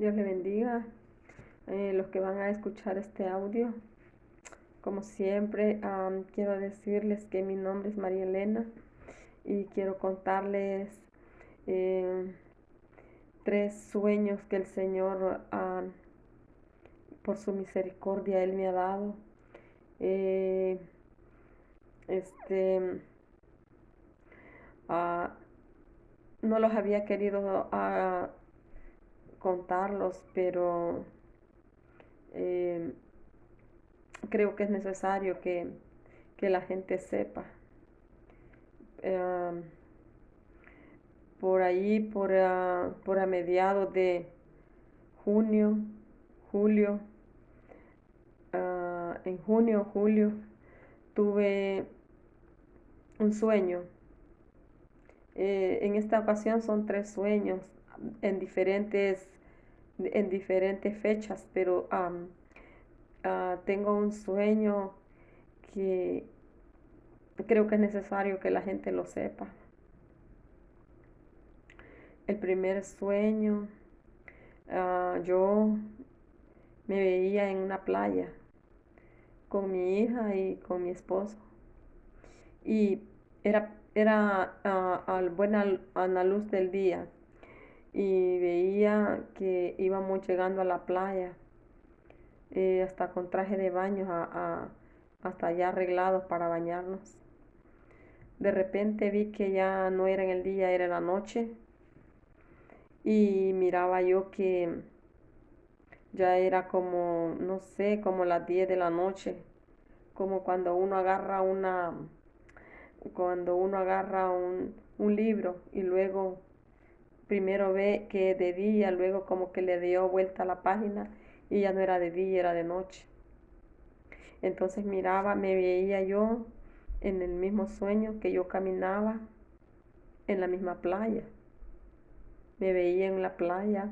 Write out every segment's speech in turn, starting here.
Dios le bendiga los que van a escuchar este audio. Como siempre, quiero decirles que mi nombre es María Elena y quiero contarles eh, 3 sueños que el Señor, por su misericordia, Él me ha dado. Eh, este, ah, no los había querido contarlos, pero eh, creo que es necesario que la gente sepa. Eh, por ahí, por a mediados de junio, julio, en junio, julio, tuve un sueño. En esta ocasión son 3 sueños en diferentes, en diferentes fechas, pero tengo un sueño que creo que es necesario que la gente lo sepa. El primer sueño, yo me veía en una playa con mi hija y con mi esposo. Y era a la luz del día. Y veía que íbamos llegando a la playa, hasta con traje de baño, hasta ya arreglados para bañarnos. De repente vi que ya no era en el día, era en la noche. Y miraba yo que ya era como, no sé, como las 10 de la noche, como cuando uno agarra un libro y luego primero ve que es de día, luego como que le dio vuelta a la página y ya no era de día, era de noche. Entonces miraba, me veía yo en el mismo sueño que yo caminaba en la misma playa. Me veía en la playa,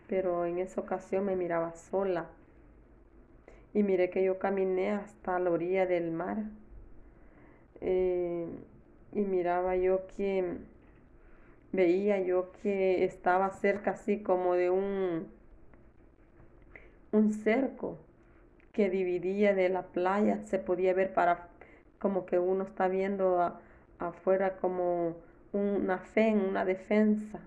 pero en esa ocasión me miraba sola. Y miré que yo caminé hasta la orilla del mar. Eh, y miraba yo que, veía yo que estaba cerca así como de un cerco que dividía de la playa. Se podía ver como que uno está viendo afuera como una defensa.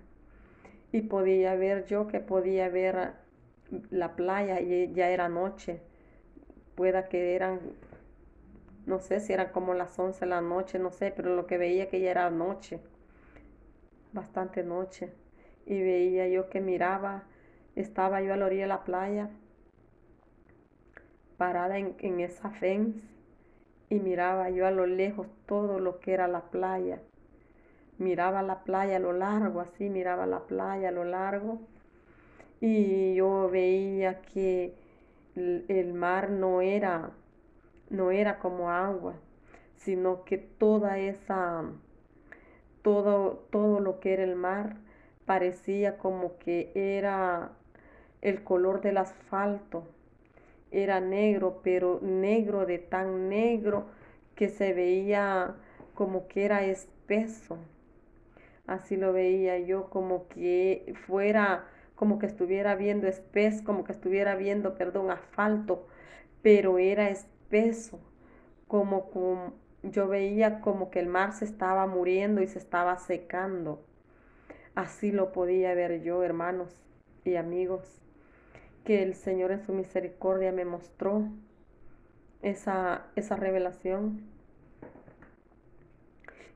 Y podía ver yo que podía ver la playa y ya era noche. Pueda que eran, no sé si eran como las 11 de la noche, no sé, pero lo que veía que ya era noche, bastante noche. Y veía yo que miraba, estaba yo a la orilla de la playa, parada en esa fence, y miraba yo a lo lejos todo lo que era la playa. Miraba la playa a lo largo, así miraba la playa a lo largo, y yo veía que el mar no era como agua, sino que todo lo que era el mar parecía como que era el color del asfalto. Era negro, pero negro de tan negro que se veía como que era espeso. Así lo veía yo, como que fuera, como que estuviera viendo espeso, como que estuviera viendo, perdón, asfalto, pero era espeso, yo veía como que el mar se estaba muriendo y se estaba secando. Así lo podía ver yo, hermanos y amigos, que el Señor en su misericordia me mostró esa revelación.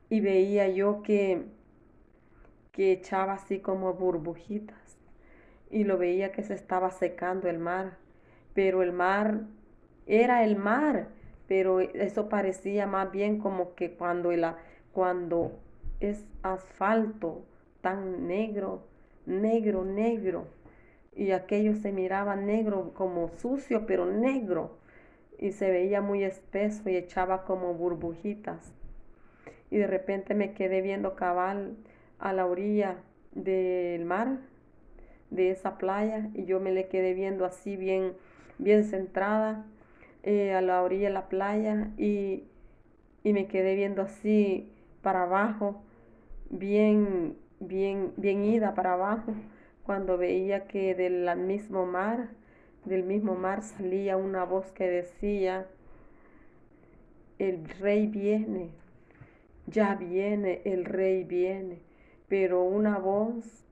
Y veía yo que echaba así como burbujitas. Y lo veía que se estaba secando el mar. Pero el mar era el mar. Pero eso parecía más bien como que cuando es asfalto tan negro, negro, negro. Y aquello se miraba negro, como sucio, pero negro. Y se veía muy espeso y echaba como burbujitas. Y de repente me quedé viendo cabal a la orilla del mar, de esa playa, y yo me le quedé viendo así bien, bien centrada, a la orilla de la playa, y me quedé viendo así para abajo, bien, bien, bien ida para abajo, cuando veía que del mismo mar salía una voz que decía, el rey viene, ya viene, el rey viene, pero una voz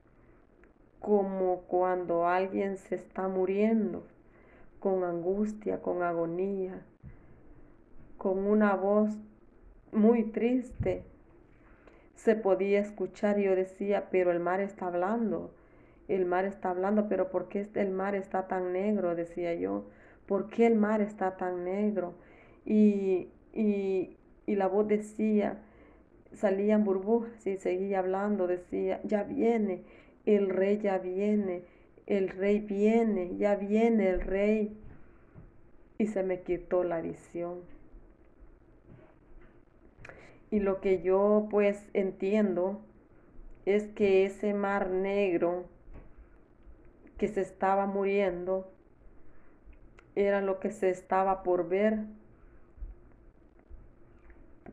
como cuando alguien se está muriendo, con angustia, con agonía, con una voz muy triste. Se podía escuchar y yo decía, pero el mar está hablando, el mar está hablando, pero ¿por qué el mar está tan negro? Decía yo, ¿por qué el mar está tan negro? Y la voz decía, salían burbujas y seguía hablando, decía, ya viene, el rey ya viene, el rey viene, ya viene el rey. Y se me quitó la visión. Y lo que yo pues entiendo es que ese mar negro que se estaba muriendo era lo que se estaba por ver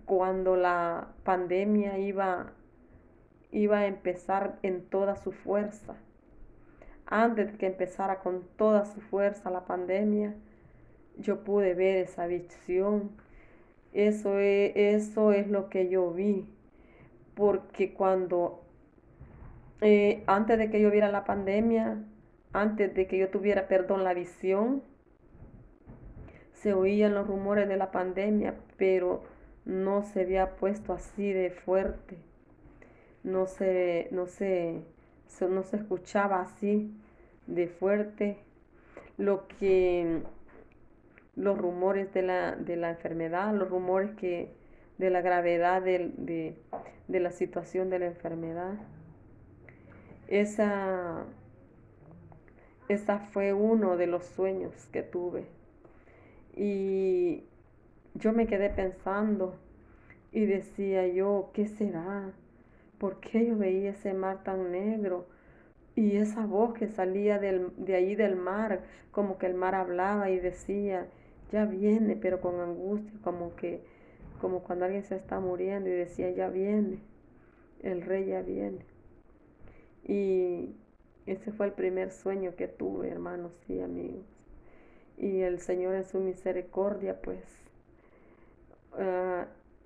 cuando la pandemia iba a empezar en toda su fuerza. Antes de que empezara con toda su fuerza la pandemia, yo pude ver esa visión. Eso es lo que yo vi. Porque antes de que yo viera la pandemia, antes de que yo tuviera, perdón, la visión, se oían los rumores de la pandemia, pero no se había puesto así de fuerte. No se escuchaba así de fuerte los rumores de la enfermedad, los rumores de la gravedad de la situación de la enfermedad. Esa fue uno de los sueños que tuve. Y yo me quedé pensando y decía yo, ¿qué será? ¿Por qué yo veía ese mar tan negro? Y esa voz que salía de ahí del mar, como que el mar hablaba y decía, ya viene, pero con angustia, como cuando alguien se está muriendo y decía, ya viene, el rey ya viene. Y ese fue el primer sueño que tuve, hermanos y amigos. Y el Señor en su misericordia, pues,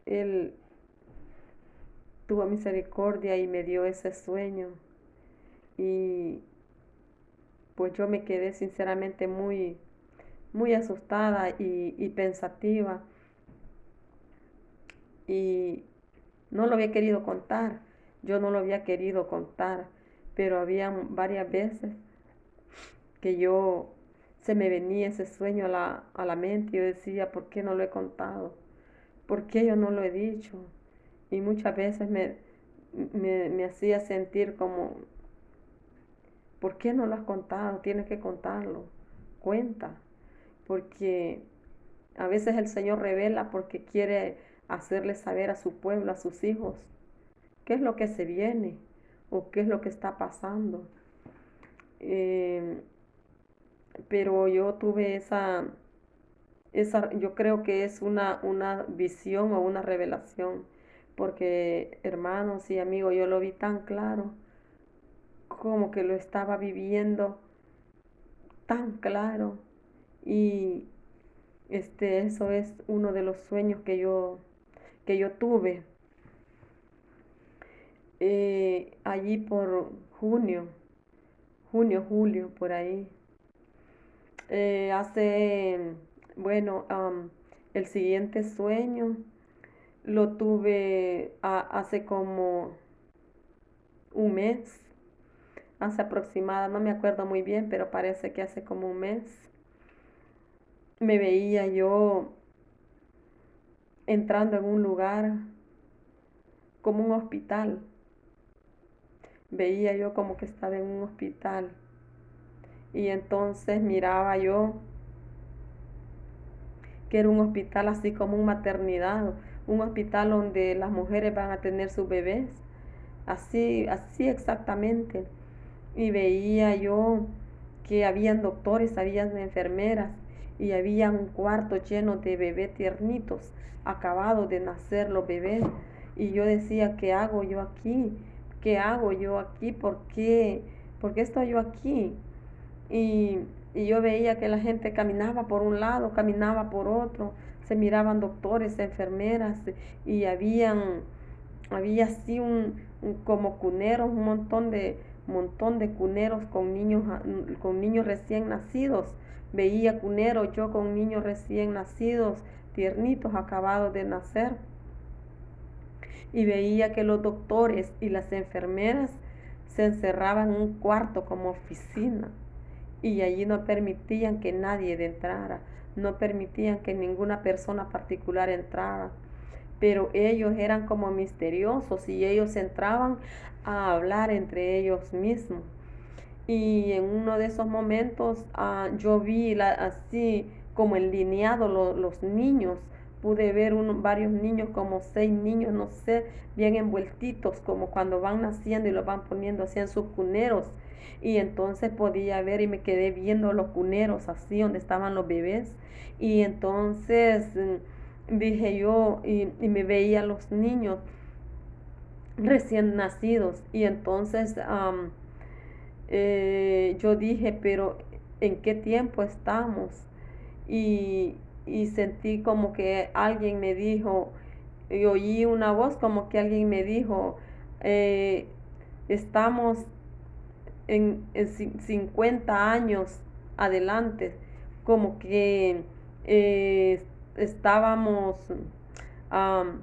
Él tuvo misericordia y me dio ese sueño. Y pues yo me quedé sinceramente muy, muy asustada y pensativa. Y no lo había querido contar, yo no lo había querido contar, pero había varias veces que se me venía ese sueño a la mente y yo decía, ¿por qué no lo he contado? ¿Por qué yo no lo he dicho? Y muchas veces me hacía sentir como, ¿por qué no lo has contado? Tienes que contarlo, cuenta, porque a veces el Señor revela porque quiere hacerle saber a su pueblo, a sus hijos, qué es lo que se viene o qué es lo que está pasando. Pero yo tuve yo creo que es una visión o una revelación, porque hermanos y amigos, yo lo vi tan claro, como que lo estaba viviendo tan claro. Y eso es uno de los sueños que yo tuve allí por julio, por ahí. Bueno, el siguiente sueño lo tuve hace como un mes, hace aproximada, no me acuerdo muy bien, pero parece que hace como un mes. Me veía yo entrando en un lugar como un hospital. Veía yo como que estaba en un hospital. Y entonces miraba yo que era un hospital así como un maternidad, un hospital donde las mujeres van a tener sus bebés, así exactamente. Y veía yo que habían doctores, habían enfermeras y había un cuarto lleno de bebés tiernitos, acabados de nacer los bebés. Y yo decía, ¿qué hago yo aquí? ¿Qué hago yo aquí? ¿Por qué ¿Por qué estoy yo aquí? Y, y yo veía que la gente caminaba por un lado, caminaba por otro, se miraban doctores, enfermeras, y había así como cuneros, montón de cuneros con niños recién nacidos. Veía cuneros yo con niños recién nacidos, tiernitos, acabados de nacer. Y veía que los doctores y las enfermeras se encerraban en un cuarto como oficina y allí no permitían que nadie entrara, no permitían que ninguna persona particular entrara, pero ellos eran como misteriosos y ellos entraban a hablar entre ellos mismos. Y en uno de esos momentos yo vi así como enlineados los niños. Pude ver varios niños, como 6 niños, no sé, bien envueltitos, como cuando van naciendo y los van poniendo así en sus cuneros. Y entonces podía ver y me quedé viendo los cuneros así donde estaban los bebés. Y entonces dije yo y me veía los niños recién nacidos. Y entonces yo dije, pero ¿en qué tiempo estamos? Y, y sentí como que alguien me dijo, y oí una voz como que alguien me dijo, eh, estamos en 50 años adelante, como que estábamos um,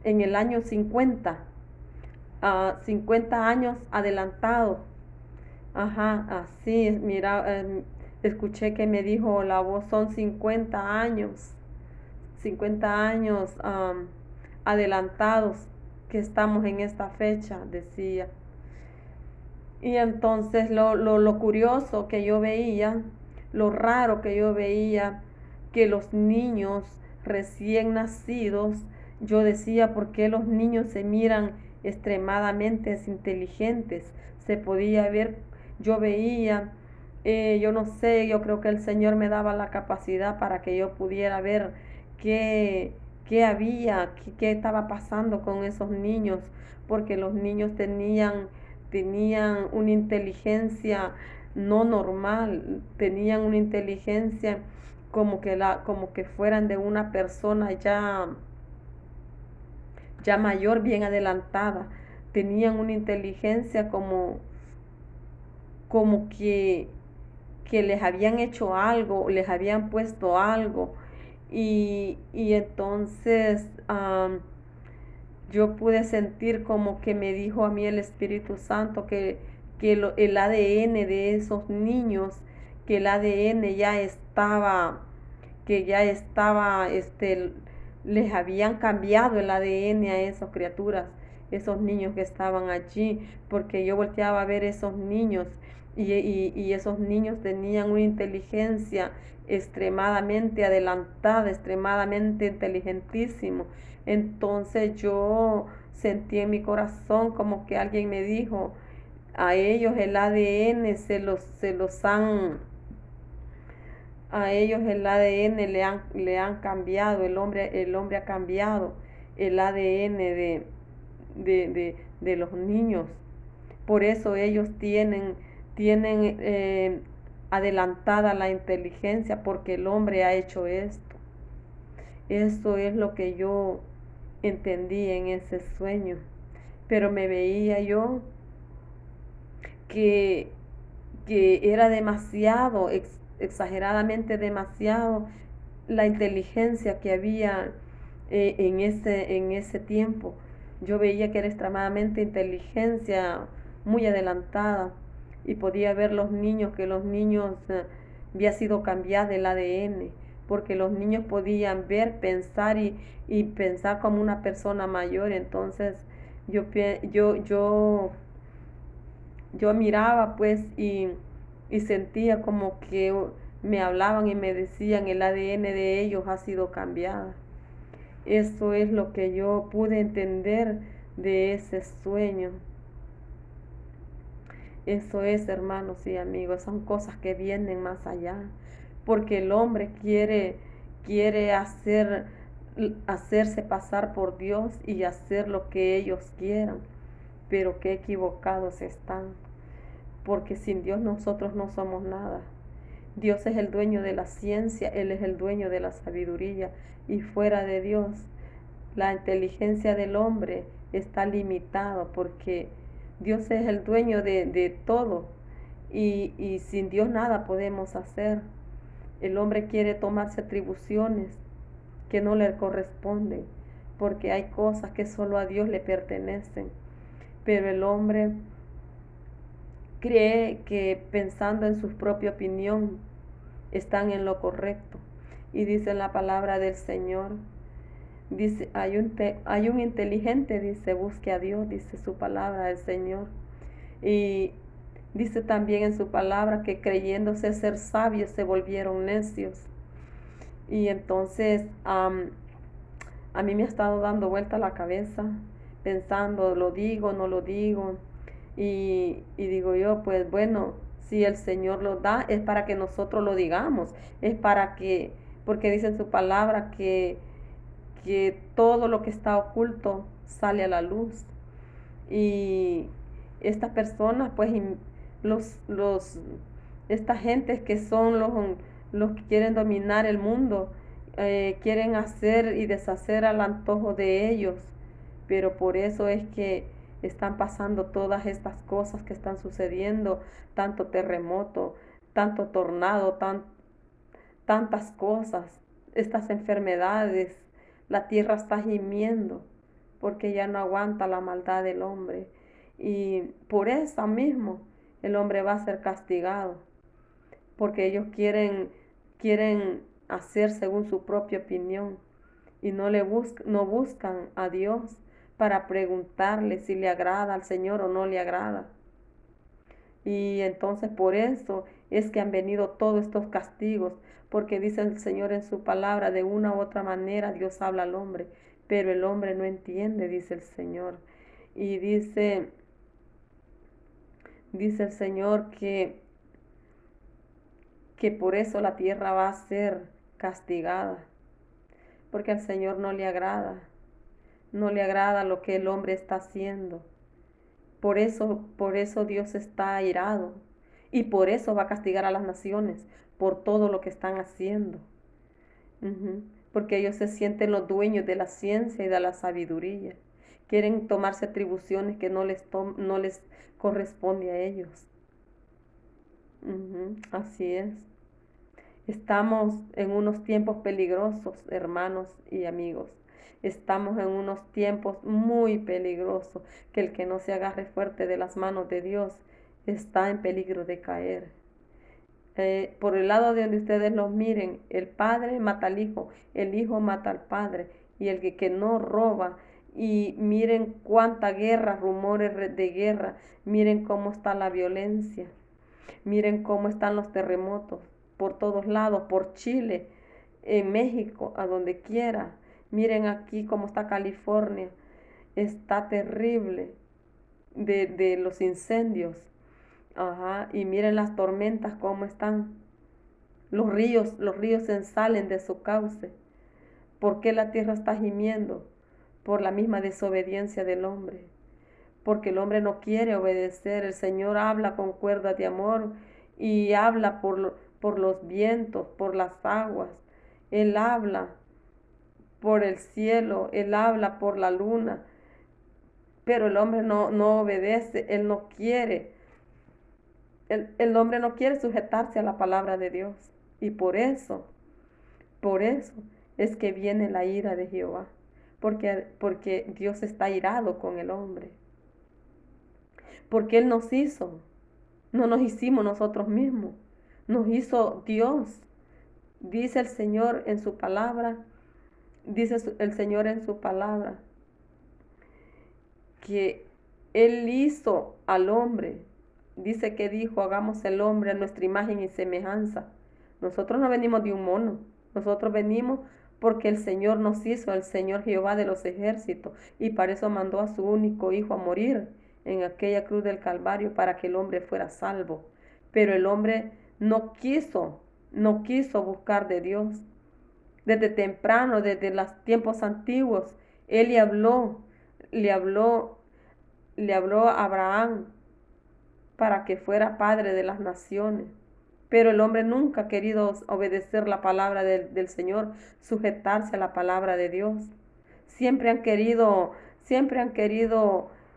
en el año 50, 50 años adelantado. Ajá, así, mira, escuché que me dijo la voz, son 50 años, 50 años adelantados que estamos en esta fecha, decía. Y entonces lo curioso que yo veía, lo raro que yo veía, que los niños recién nacidos, yo decía, ¿por qué los niños se miran extremadamente inteligentes? Se podía ver, yo veía, yo no sé, yo creo que el Señor me daba la capacidad para que yo pudiera ver qué había, qué estaba pasando con esos niños, porque los niños tenían una inteligencia no normal, tenían una inteligencia como que fueran de una persona ya mayor, bien adelantada. Tenían una inteligencia como que les habían hecho algo, les habían puesto algo. Y entonces yo pude sentir como que me dijo a mí el Espíritu Santo que el ADN de esos niños, que el ADN ya estaba, les habían cambiado el ADN a esas criaturas, esos niños que estaban allí, porque yo volteaba a ver esos niños y esos niños tenían una inteligencia extremadamente adelantada, extremadamente inteligentísimo. Entonces yo sentí en mi corazón como que alguien me dijo, a ellos el ADN a ellos el ADN le han cambiado, el hombre ha cambiado el ADN de los niños. Por eso ellos tienen adelantada la inteligencia, porque el hombre ha hecho esto. Eso es lo que yo entendí en ese sueño. Pero me veía yo que, que era demasiado, exageradamente demasiado, la inteligencia que había en ese tiempo. Yo veía que era extremadamente inteligencia muy adelantada y podía ver que los niños había sido cambiado el ADN, porque los niños podían ver, pensar y pensar como una persona mayor. Entonces yo, yo, yo, yo miraba pues y sentía como que me hablaban y me decían el ADN de ellos ha sido cambiado. Eso es lo que yo pude entender de ese sueño. Eso es, hermanos y amigos, son cosas que vienen más allá, porque el hombre quiere hacerse pasar por Dios y hacer lo que ellos quieran, pero qué equivocados están. porque sin Dios nosotros no somos nada. Dios es el dueño de la ciencia, Él es el dueño de la sabiduría, y fuera de Dios la inteligencia del hombre está limitada, porque Dios es el dueño de todo, y sin Dios nada podemos hacer. El hombre quiere tomarse atribuciones que no le corresponden, porque hay cosas que solo a Dios le pertenecen, pero el hombre cree que pensando en su propia opinión están en lo correcto. Y dice la palabra del Señor, dice, hay un inteligente, dice, busque a Dios, dice su palabra del Señor. Y dice también en su palabra que creyéndose ser sabios se volvieron necios. Y entonces a mí me ha estado dando vuelta la cabeza, pensando, lo digo, no lo digo. Y digo yo, pues bueno, si el Señor lo da, es para que nosotros lo digamos, es para que, porque dice en su palabra que todo lo que está oculto sale a la luz. Y estas personas, pues, estas gentes que son los que quieren dominar el mundo, quieren hacer y deshacer al antojo de ellos, pero por eso es que están pasando todas estas cosas que están sucediendo, tanto terremoto, tanto tornado, tantas cosas, estas enfermedades. La tierra está gimiendo porque ya no aguanta la maldad del hombre, y por eso mismo el hombre va a ser castigado, porque ellos quieren hacer según su propia opinión, y no buscan a Dios para preguntarle si le agrada al Señor o no le agrada. Y entonces por eso es que han venido todos estos castigos, porque dice el Señor en su palabra, de una u otra manera Dios habla al hombre, pero el hombre no entiende, dice el Señor. Y dice el Señor que por eso la tierra va a ser castigada, porque al Señor no le agrada lo que el hombre está haciendo. Por eso Dios está airado, y por eso va a castigar a las naciones por todo lo que están haciendo. Porque ellos se sienten los dueños de la ciencia y de la sabiduría. Quieren tomarse atribuciones que no les corresponde a ellos. Así es. Estamos en unos tiempos peligrosos, hermanos y amigos. Estamos en unos tiempos muy peligrosos, que el que no se agarre fuerte de las manos de Dios está en peligro de caer. Por el lado de donde ustedes los miren, el padre mata al hijo, el hijo mata al padre, y el que no roba. Y miren cuánta guerra, rumores de guerra, miren cómo está la violencia, miren cómo están los terremotos por todos lados, por Chile, en México, a donde quiera. Miren aquí cómo está California, está terrible de los incendios. Y miren las tormentas cómo están. Los ríos se ensalen de su cauce. ¿Por qué la tierra está gimiendo? Por la misma desobediencia del hombre. Porque el hombre no quiere obedecer. El Señor habla con cuerdas de amor y habla por los vientos, por las aguas. Él habla por el cielo, Él habla por la luna. Pero el hombre no obedece, él no quiere. El hombre no quiere sujetarse a la palabra de Dios. Y por eso es que viene la ira de Jehová. Porque Dios está irado con el hombre. Porque Él nos hizo. No nos hicimos nosotros mismos. Nos hizo Dios. Dice el Señor en su palabra. Dice el Señor en su palabra que Él hizo al hombre. Dice que dijo, hagamos el hombre a nuestra imagen y semejanza. Nosotros no venimos de un mono. Nosotros venimos porque el Señor nos hizo, el Señor Jehová de los ejércitos. Y para eso mandó a su único hijo a morir en aquella cruz del Calvario, para que el hombre fuera salvo. Pero el hombre no quiso buscar de Dios. Desde temprano, desde los tiempos antiguos, Él le habló a Abraham para que fuera padre de las naciones. Pero el hombre nunca ha querido obedecer la palabra del Señor, sujetarse a la palabra de Dios. Siempre han querido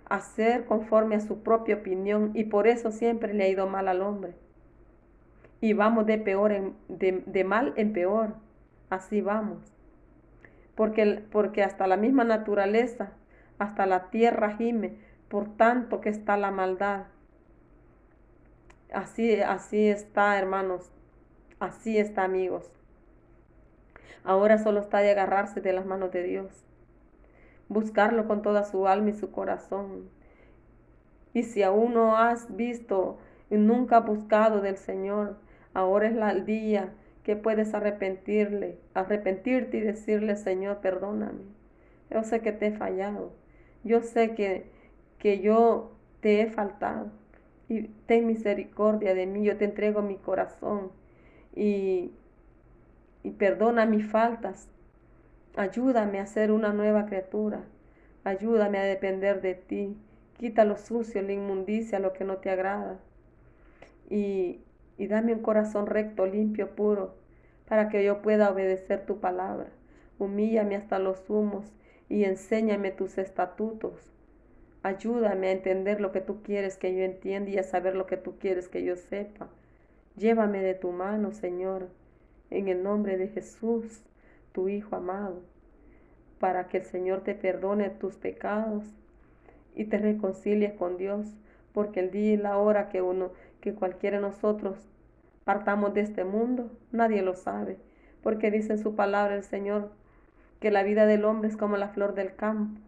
hacer conforme a su propia opinión y por eso siempre le ha ido mal al hombre. Y vamos de mal en peor. Así vamos. Porque hasta la misma naturaleza, hasta la tierra gime, por tanto que está la maldad. Así está, hermanos. Así está, amigos. Ahora solo está de agarrarse de las manos de Dios. Buscarlo con toda su alma y su corazón. Y si aún no has visto y nunca has buscado del Señor, ahora es el día que puedes arrepentirte y decirle: Señor, perdóname. Yo sé que te he fallado. Yo sé que yo te he faltado. Y ten misericordia de mí. Yo te entrego mi corazón. Y perdona mis faltas. Ayúdame a ser una nueva criatura. Ayúdame a depender de ti. Quita lo sucio, la inmundicia, lo que no te agrada. Y dame un corazón recto, limpio, puro, para que yo pueda obedecer tu palabra. Humíllame hasta los humos y enséñame tus estatutos. Ayúdame a entender lo que tú quieres que yo entienda y a saber lo que tú quieres que yo sepa. Llévame de tu mano, Señor, en el nombre de Jesús, tu Hijo amado, para que el Señor te perdone tus pecados y te reconcilies con Dios, porque el día y la hora que cualquiera de nosotros partamos de este mundo, nadie lo sabe, porque dice en su palabra el Señor que la vida del hombre es como la flor del campo,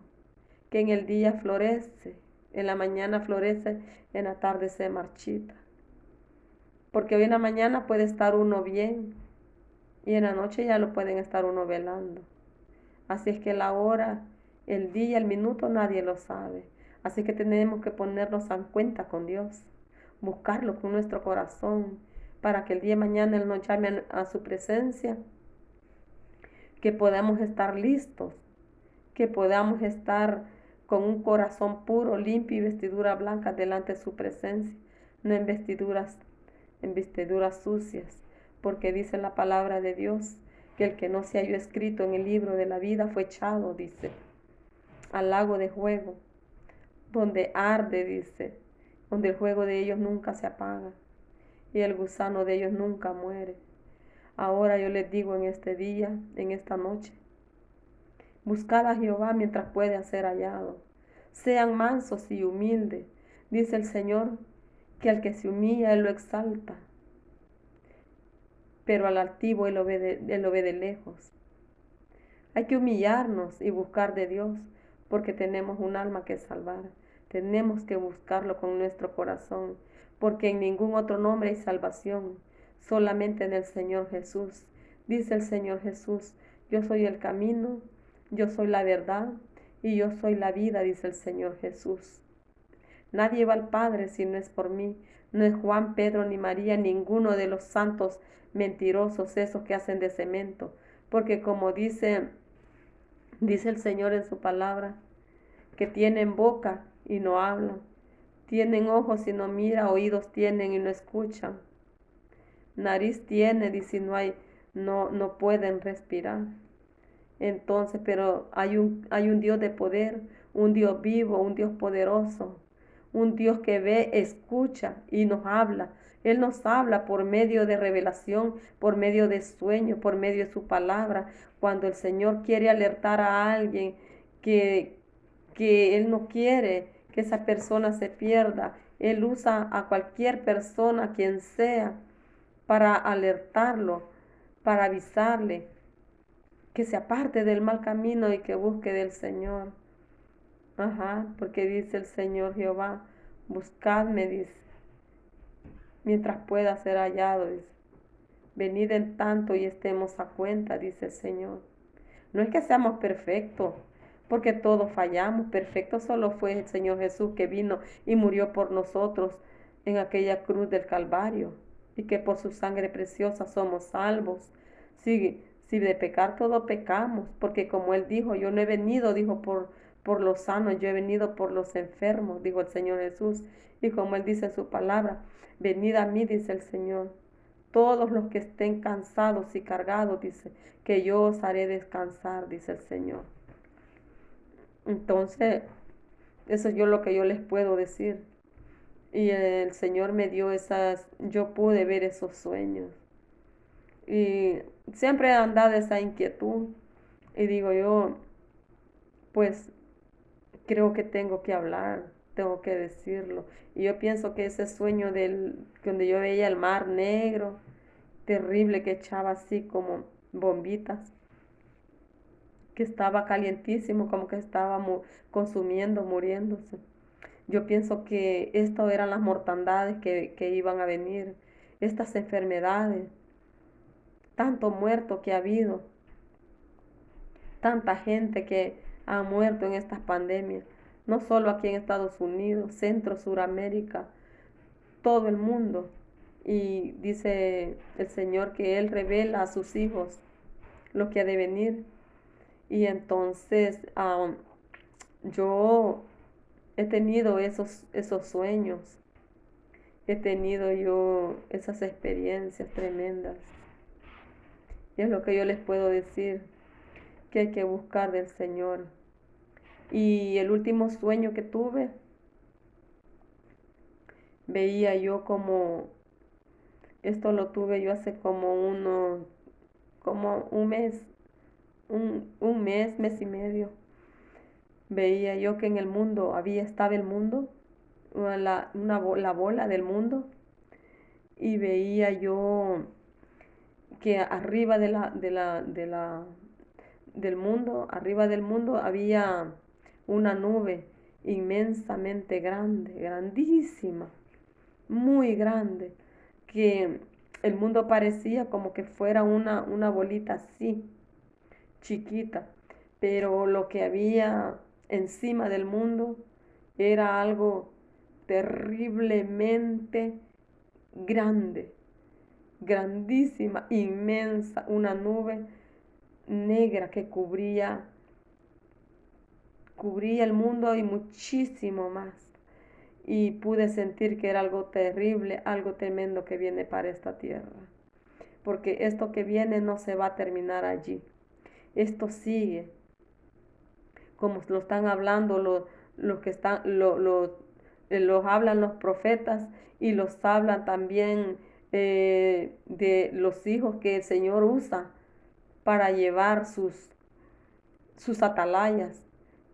que en el día florece, en la mañana florece, en la tarde se marchita. Porque hoy en la mañana puede estar uno bien y en la noche ya lo pueden estar uno velando. Así es que la hora, el día, el minuto, nadie lo sabe. Así que tenemos que ponernos en cuenta con Dios, buscarlo con nuestro corazón, para que el día de mañana Él nos llame a su presencia, que podamos estar listos, que podamos estar con un corazón puro, limpio y vestidura blanca delante de su presencia, no en vestiduras sucias, porque dice la palabra de Dios que el que no se halló escrito en el libro de la vida fue echado, dice, al lago de fuego, donde arde, dice, donde el fuego de ellos nunca se apaga y el gusano de ellos nunca muere. Ahora yo les digo en este día, en esta noche, buscad a Jehová mientras pueda ser hallado. Sean mansos y humildes. Dice el Señor que al que se humilla Él lo exalta, pero al altivo Él lo ve de lejos. Hay que humillarnos y buscar de Dios, porque tenemos un alma que salvar. Tenemos que buscarlo con nuestro corazón, porque en ningún otro nombre hay salvación, solamente en el Señor Jesús. Dice el Señor Jesús: yo soy el camino, yo soy la verdad y yo soy la vida, dice el Señor Jesús. Nadie va al Padre si no es por mí. No es Juan, Pedro ni María, ninguno de los santos mentirosos, esos que hacen de cemento. Porque como dice el Señor en su palabra, que tienen boca y no hablan, tienen ojos y no miran, oídos tienen y no escuchan, nariz tienen y si no pueden respirar. Entonces, pero hay un Dios de poder, un Dios vivo, un Dios poderoso, un Dios que ve, escucha y nos habla. Él nos habla por medio de revelación, por medio de sueño, por medio de su palabra. Cuando el Señor quiere alertar a alguien que Él no quiere que esa persona se pierda, Él usa a cualquier persona, quien sea, para alertarlo, para avisarle que se aparte del mal camino y que busque del Señor. Porque dice el Señor Jehová: buscadme, dice, mientras pueda ser hallado, dice. Venid en tanto y estemos a cuenta, dice el Señor. No es que seamos perfectos, porque todos fallamos. Perfecto solo fue el Señor Jesús, que vino y murió por nosotros en aquella cruz del Calvario, y que por su sangre preciosa somos salvos. Si de pecar todos pecamos, porque como Él dijo: yo no he venido, dijo, por los sanos, yo he venido por los enfermos, dijo el Señor Jesús. Y como Él dice en su palabra, venid a mí, dice el Señor, todos los que estén cansados y cargados, dice, que yo os haré descansar, dice el Señor. Entonces, eso es lo que yo les puedo decir. Y el Señor me dio yo pude ver esos sueños. Y siempre he andado esa inquietud. Y digo yo, pues creo que tengo que hablar, tengo que decirlo. Y yo pienso que ese sueño donde yo veía el mar negro, terrible, que echaba así como bombitas, que estaba calientísimo, como que estaba consumiendo, muriéndose. Yo pienso que esto eran las mortandades que iban a venir, estas enfermedades, tanto muerto que ha habido, tanta gente que ha muerto en estas pandemias, no solo aquí en Estados Unidos, Centro, Suramérica, todo el mundo. Y dice el Señor que Él revela a sus hijos lo que ha de venir. Y entonces yo he tenido esos sueños, he tenido yo esas experiencias tremendas. Y es lo que yo les puedo decir, que hay que buscar del Señor. Y el último sueño que tuve, veía yo como, esto lo tuve yo hace como un mes, mes y medio. Veía yo que en el mundo estaba el mundo, la bola del mundo, y veía yo que arriba del mundo, arriba del mundo había una nube inmensamente grande, grandísima, muy grande, que el mundo parecía como que fuera una bolita así, chiquita, pero lo que había encima del mundo era algo terriblemente grande, grandísima, inmensa, una nube negra que cubría el mundo y muchísimo más. Y pude sentir que era algo terrible, algo tremendo que viene para esta tierra. Porque esto que viene no se va a terminar allí. Esto sigue. Como lo están hablando los que están, los hablan los profetas y los hablan también de los hijos que el Señor usa para llevar sus atalayas.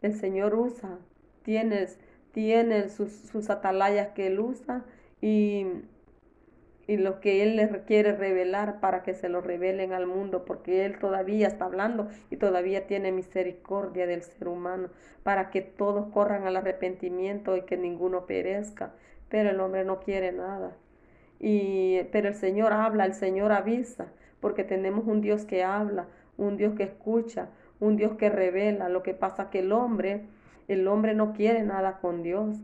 El Señor usa, tiene sus atalayas que Él usa y, y lo que Él les quiere revelar para que se lo revelen al mundo, porque Él todavía está hablando y todavía tiene misericordia del ser humano, para que todos corran al arrepentimiento y que ninguno perezca. Pero el hombre no quiere nada. Pero el Señor habla, el Señor avisa, porque tenemos un Dios que habla, un Dios que escucha, un Dios que revela. Lo que pasa que el hombre no quiere nada con Dios.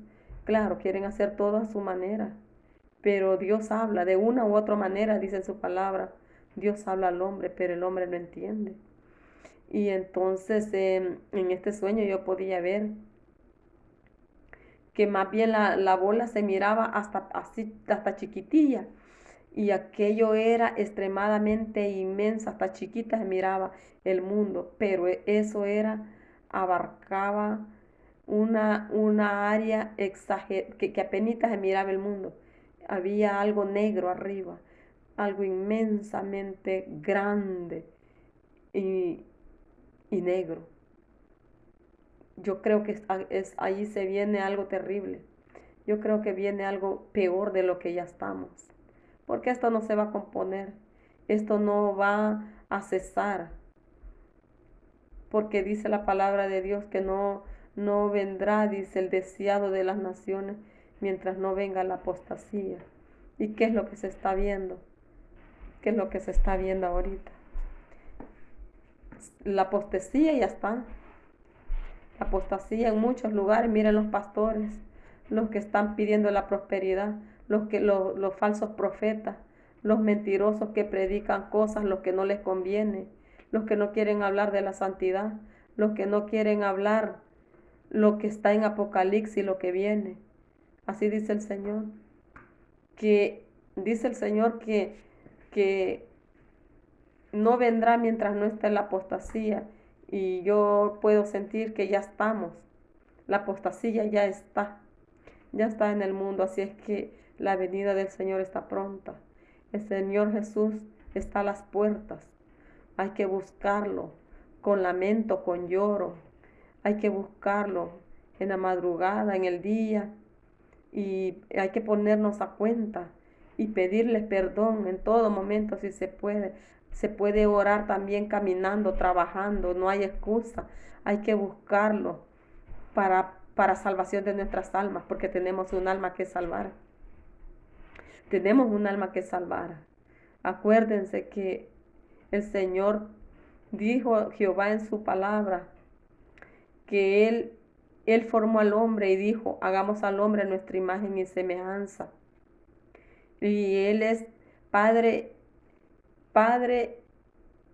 Claro, quieren hacer todo a su manera, pero Dios habla de una u otra manera, dice su palabra. Dios habla al hombre, pero el hombre no entiende. Y entonces en este sueño yo podía ver que más bien la bola se miraba hasta chiquitilla, y aquello era extremadamente inmensa, hasta chiquita se miraba el mundo, pero eso abarcaba una área que apenas se miraba el mundo. Había algo negro arriba, algo inmensamente grande y, y negro. Yo creo que ahí se viene algo terrible. Yo creo que viene algo peor de lo que ya estamos. Porque esto no se va a componer. Esto no va a cesar. Porque dice la palabra de Dios que no vendrá, dice, el deseado de las naciones mientras no venga la apostasía. ¿Y qué es lo que se está viendo? ¿Qué es lo que se está viendo ahorita? La apostasía ya está. La apostasía en muchos lugares. Miren los pastores, los que están pidiendo la prosperidad, los falsos profetas, los mentirosos que predican cosas, los que no les conviene, los que no quieren hablar de la santidad, los que no quieren hablar lo que está en Apocalipsis, lo que viene. Así dice el Señor. Que dice el Señor que no vendrá mientras no esté la apostasía. Y yo puedo sentir que ya estamos. La apostasía ya está en el mundo. Así es que la venida del Señor está pronta. El Señor Jesús está a las puertas. Hay que buscarlo con lamento, con lloro. Hay que buscarlo en la madrugada, en el día. Y hay que ponernos a cuenta y pedirle perdón en todo momento si se puede. Se puede orar también caminando, trabajando, no hay excusa. Hay que buscarlo para salvación de nuestras almas, porque tenemos un alma que salvar. Tenemos un alma que salvar. Acuérdense que el Señor dijo Jehová en su palabra que Él formó al hombre y dijo, hagamos al hombre a nuestra imagen y semejanza. Y Él es Padre,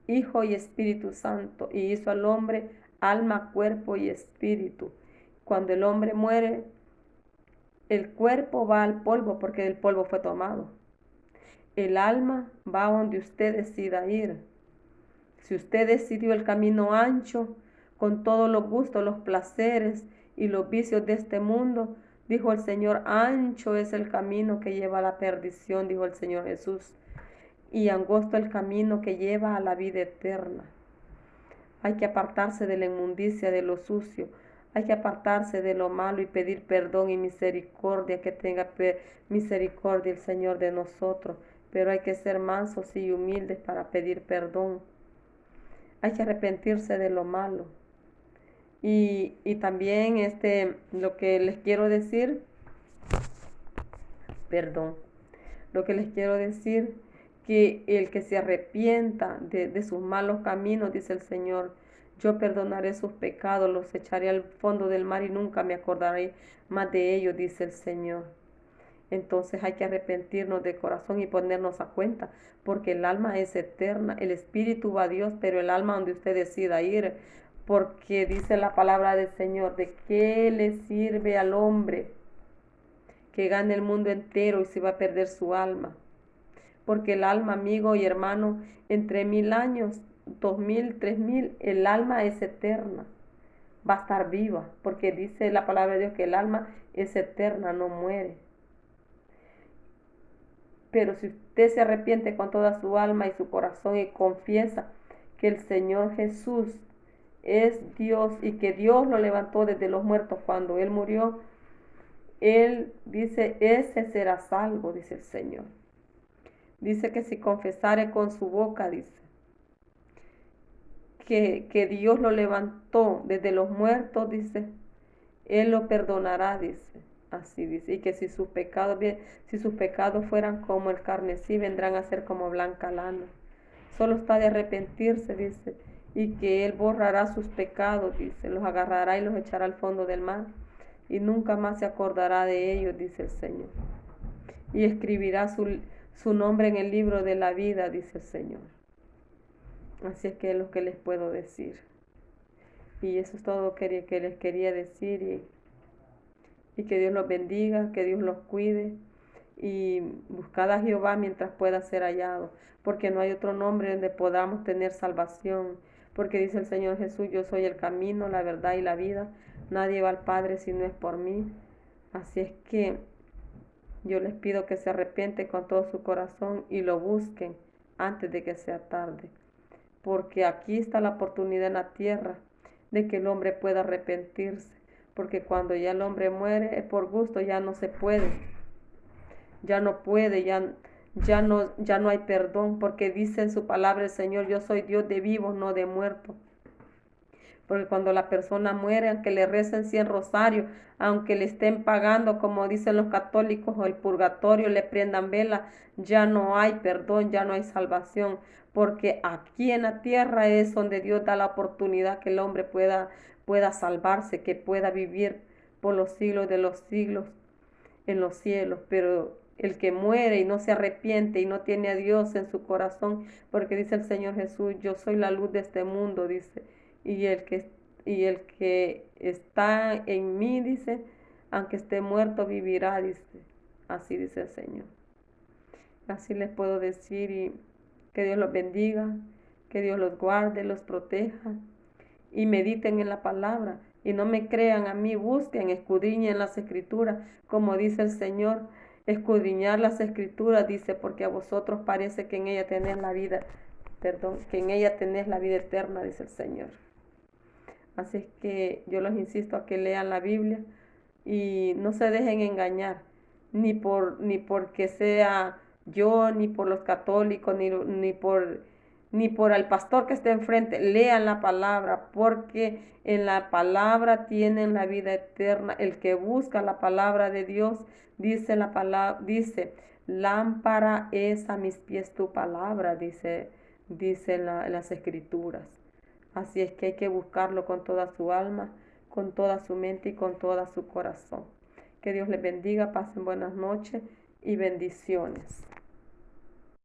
Hijo y Espíritu Santo. Y hizo al hombre alma, cuerpo y espíritu. Cuando el hombre muere, el cuerpo va al polvo porque del polvo fue tomado. El alma va donde usted decida ir. Si usted decidió el camino ancho, con todos los gustos, los placeres y los vicios de este mundo, dijo el Señor, ancho es el camino que lleva a la perdición, dijo el Señor Jesús, y angosto el camino que lleva a la vida eterna. Hay que apartarse de la inmundicia, de lo sucio. Hay que apartarse de lo malo y pedir perdón y misericordia, que tenga misericordia el Señor de nosotros. Pero hay que ser mansos y humildes para pedir perdón. Hay que arrepentirse de lo malo. Y también lo que les quiero decir, lo que les quiero decir, que el que se arrepienta de sus malos caminos, dice el Señor, yo perdonaré sus pecados, los echaré al fondo del mar y nunca me acordaré más de ellos, dice el Señor. Entonces hay que arrepentirnos de corazón y ponernos a cuenta, porque el alma es eterna, el espíritu va a Dios, pero el alma donde usted decida ir, porque dice la palabra del Señor, ¿de qué le sirve al hombre que gane el mundo entero y se va a perder su alma? Porque el alma, amigo y hermano, entre 1000 años, 2000, 3000, el alma es eterna, va a estar viva, porque dice la palabra de Dios que el alma es eterna, no muere. Pero si usted se arrepiente con toda su alma y su corazón y confiesa que el Señor Jesús es Dios y que Dios lo levantó desde los muertos cuando Él murió, Él dice, ese será salvo, dice el Señor. Dice que si confesare con su boca, dice, que Dios lo levantó desde los muertos, dice, Él lo perdonará, dice. Así dice, y que si sus pecados fueran como el carmesí, vendrán a ser como blanca lana. Solo está de arrepentirse, dice, y que Él borrará sus pecados, dice, los agarrará y los echará al fondo del mar, y nunca más se acordará de ellos, dice el Señor. Y escribirá su nombre en el libro de la vida, dice el Señor. Así es que es lo que les puedo decir. Y eso es todo lo que les quería decir, y que Dios los bendiga, que Dios los cuide, y buscad a Jehová mientras pueda ser hallado, porque no hay otro nombre donde podamos tener salvación, porque dice el Señor Jesús, yo soy el camino, la verdad y la vida, nadie va al Padre si no es por mí. Así es que yo les pido que se arrepienten con todo su corazón y lo busquen antes de que sea tarde, porque aquí está la oportunidad en la tierra de que el hombre pueda arrepentirse, porque cuando ya el hombre muere es por gusto, ya no se puede, ya no puede, ya no hay perdón, porque dice en su palabra el Señor, yo soy Dios de vivos, no de muertos. Porque cuando la persona muere, aunque le recen 100 rosarios, aunque le estén pagando, como dicen los católicos, o el purgatorio, le prendan vela, ya no hay perdón, ya no hay salvación. Porque aquí en la tierra es donde Dios da la oportunidad que el hombre pueda salvarse, que pueda vivir por los siglos de los siglos en los cielos. Pero el que muere y no se arrepiente y no tiene a Dios en su corazón, porque dice el Señor Jesús, yo soy la luz de este mundo, dice, y el que y el que está en mí, dice, aunque esté muerto, vivirá, dice. Así dice el Señor. Así les puedo decir, y que Dios los bendiga, que Dios los guarde, los proteja, y mediten en la palabra, y no me crean a mí, busquen, escudriñen las escrituras, como dice el Señor, escudriñar las escrituras, dice, porque a vosotros parece que en ella tenés la vida, que en ella tenés la vida eterna, dice el Señor. Así es que yo los insisto a que lean la Biblia y no se dejen engañar, ni porque sea yo, ni por los católicos, ni por el pastor que esté enfrente. Lean la palabra, porque en la palabra tienen la vida eterna. El que busca la palabra de Dios, dice la palabra, dice, lámpara es a mis pies tu palabra, dice las escrituras. Así es que hay que buscarlo con toda su alma, con toda su mente y con todo su corazón. Que Dios les bendiga, pasen buenas noches y bendiciones.